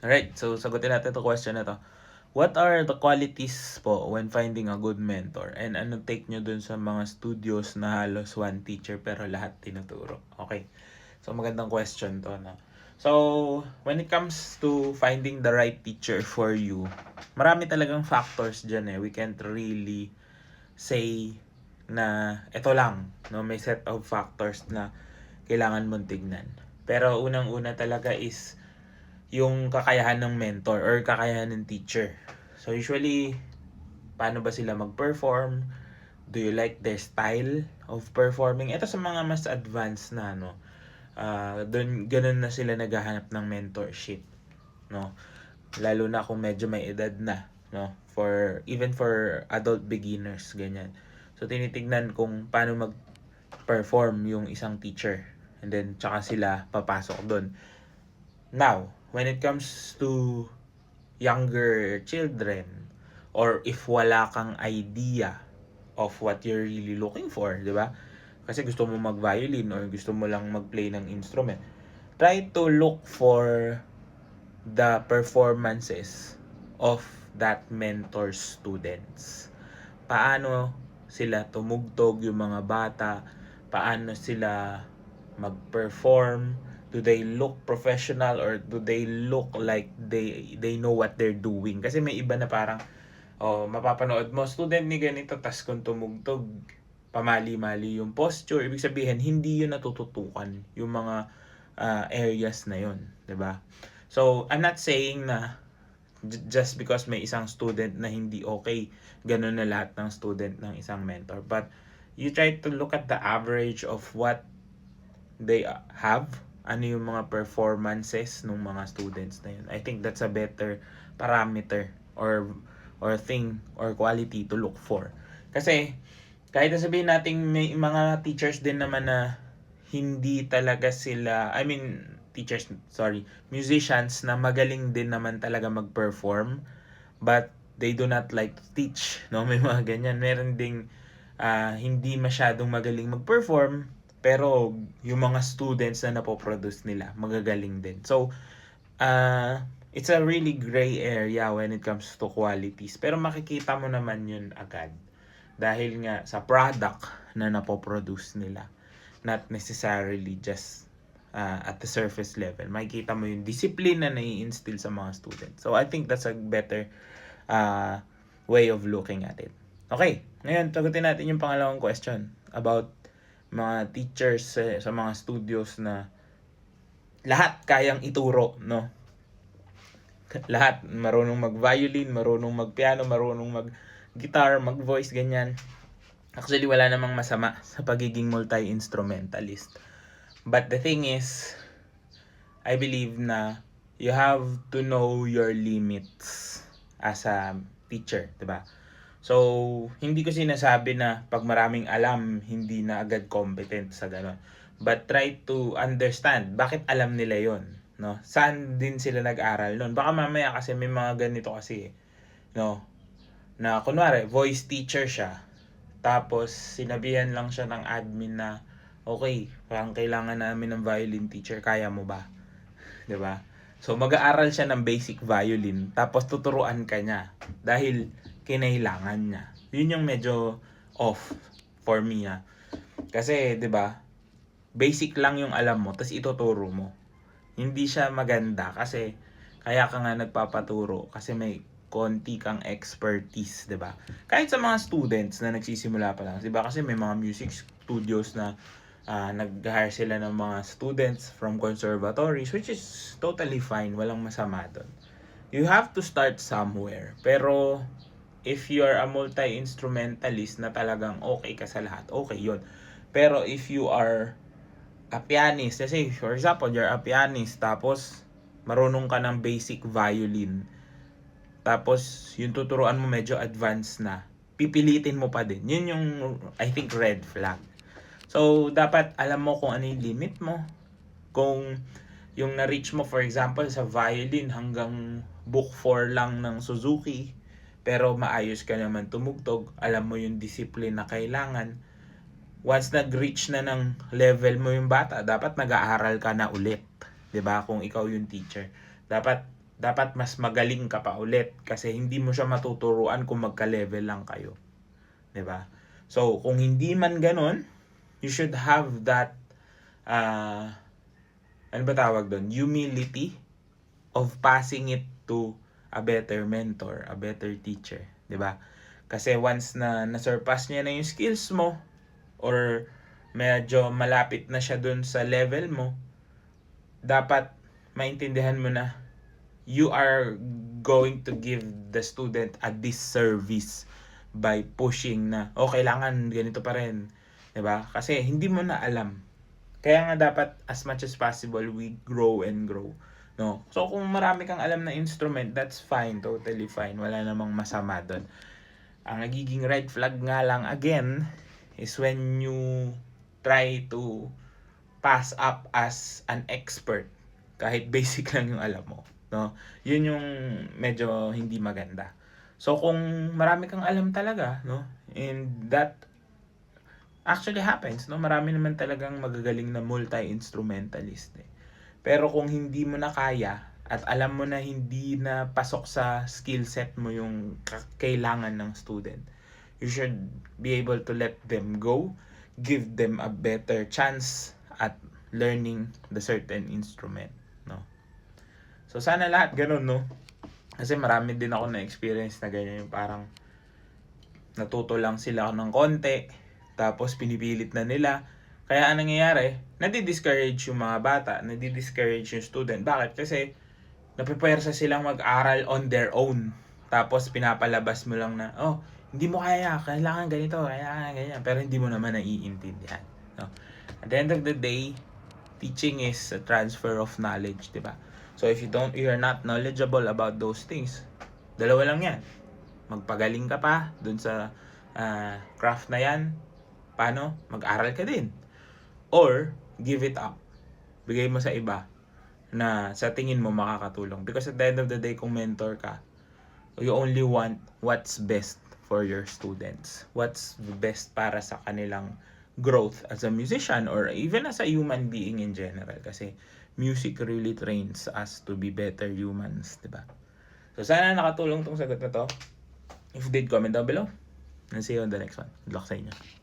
Alright, so sagutin natin 'tong question na 'to. What are the qualities po when finding a good mentor? And ano take nyo dun sa mga studios na halos one teacher pero lahat tinuturo? Okay. So magandang question 'to, no? So, when it comes to finding the right teacher for you, marami talagang factors diyan eh. We can't really say na ito lang, no? May set of factors na kailangan mong tignan. Pero unang-una talaga is yung kakayahan ng mentor or kakayahan ng teacher. So usually, paano ba sila mag-perform? Do you like their style of performing? Ito sa mga mas advanced na, no? Doon ganun na sila naghahanap ng mentorship, no? Lalo na kung medyo may edad na, no? For even for adult beginners, ganyan. So tinitignan kung paano mag-perform yung isang teacher. And then tsaka sila papasok doon. Now, when it comes to younger children, or if wala kang idea of what you're really looking for, di ba? Kasi gusto mo mag-violin or gusto mo lang mag-play ng instrument. Try to look for the performances of that mentor's students. Paano sila tumugtog yung mga bata? Paano sila mag-perform? Do they look professional or do they look like they know what they're doing? Kasi may iba na parang mapapanood mo student ni ganito tas kung tumugtog pamali-mali yung posture, ibig sabihin hindi yun natututukan yung mga areas na yun, 'di ba? So I'm not saying na just because may isang student na hindi okay, ganun na lahat ng student ng isang mentor. But you try to look at the average of what they have, ano yung mga performances ng mga students na yun. I think that's a better parameter or thing or quality to look for. Kasi kahit na sabihin natin may mga teachers din naman na hindi talaga sila, I mean teachers, sorry, musicians na magaling din naman talaga mag-perform but they do not like to teach, no? May mga ganyan. Meron ding hindi masyadong magaling mag-perform pero yung mga students na napoproduce nila magagaling din. So it's a really gray area when it comes to qualities, pero makikita mo naman yun agad dahil nga sa product na napoproduce nila, not necessarily just at the surface level. Makikita mo yung discipline na nai-instill sa mga students. So I think that's a better way of looking at it. Okay, ngayon sagutin natin yung pangalawang question about mga teachers sa mga studios na lahat kayang ituro, no? Lahat marunong mag-violin, marunong mag-piano, marunong mag-guitar, mag-voice, ganyan. Actually, wala namang masama sa pagiging multi-instrumentalist. But the thing is, I believe na you have to know your limits as a teacher, 'di ba? So, hindi ko sinasabi na pag maraming alam, hindi na agad competent sa gano'n. But try to understand bakit alam nila 'yon, no? Saan din sila nag-aral no'n? Baka mamaya kasi may mga ganito kasi, no? Na kunwari, voice teacher siya. Tapos sinabihan lang siya ng admin na, okay, parang kailangan namin ng violin teacher, kaya mo ba? 'Di ba? So mag-aaral siya ng basic violin tapos tuturuan ka niya dahil kinailangan niya. Yun yung medyo off for me Kasi 'di ba? Basic lang yung alam mo tapos ituturo mo. Hindi siya maganda kasi kaya ka nga nagpapaturo kasi may konti kang expertise, 'di ba? Kahit sa mga students na nagsisimula pa lang, 'di ba? Kasi may mga music studios na nag-hire sila ng mga students from conservatories, which is totally fine, walang masama doon. You have to start somewhere. Pero if you are a multi-instrumentalist na talagang okay ka sa lahat, okay 'yon. Pero if you are a pianist, let's say for example, you're a pianist tapos marunong ka ng basic violin. Tapos yung tuturuan mo medyo advanced na. Pipilitin mo pa din. Yun yung I think red flag. So dapat alam mo kung ano yung limit mo. Kung yung na-reach mo for example sa violin hanggang book 4 lang ng Suzuki, pero maayos ka naman tumugtog, alam mo yung discipline na kailangan. Once nag-reach na ng level mo yung bata, dapat nag-aaral ka na ulit. 'Di ba? Kung ikaw yung teacher, dapat dapat mas magaling ka pa ulit kasi hindi mo siya matuturuan kung magka-level lang kayo. 'Di ba? So, kung hindi man ganun, you should have that ano ba tawag doon? Humility of passing it to a better mentor, a better teacher, 'di ba? Kasi once na na-surpass niya na yung skills mo or medyo malapit na siya doon sa level mo, dapat maintindihan mo na you are going to give the student a disservice by pushing na kailangan ganito pa rin, 'di ba? Kasi hindi mo na alam. Kaya nga dapat as much as possible we grow and grow, no? So kung marami kang alam na instrument, that's fine, totally fine. Wala namang masama doon. Ang nagiging red flag nga lang again is when you try to pass up as an expert kahit basic lang yung alam mo, no? Yun yung medyo hindi maganda. So kung marami kang alam talaga, no? And that actually happens, no? Marami naman talagang magagaling na multi-instrumentalist eh. Pero kung hindi mo na kaya at alam mo na hindi na pasok sa skill set mo yung kailangan ng student, you should be able to let them go, give them a better chance at learning the certain instrument, no? So sana lahat ganun, no? Kasi marami din ako na experience na ganyan, yung parang natuto lang sila ng konti tapos pinipilit na nila. Kaya anong nangyayari? Nadi-discourage yung mga bata, nadi-discourage yung student. Bakit? Kasi napipuwersa silang mag-aral on their own. Tapos pinapalabas mo lang na, hindi mo kaya, kailangan ganito, kailangan ganyan. Pero hindi mo naman naiintindihan, no? At the end of the day, teaching is a transfer of knowledge, di ba? So if you're not knowledgeable about those things, dalawa lang yan. Magpagaling ka pa dun sa craft na yan, paano? Mag-aral ka din. Or, give it up. Bigay mo sa iba na sa tingin mo makakatulong. Because at the end of the day, kung mentor ka, you only want what's best for your students. What's the best para sa kanilang growth as a musician or even as a human being in general. Kasi music really trains us to be better humans, diba? So, sana nakatulong tong sagot na to. If you did, comment down below. And see you on the next one. Good luck sa inyo.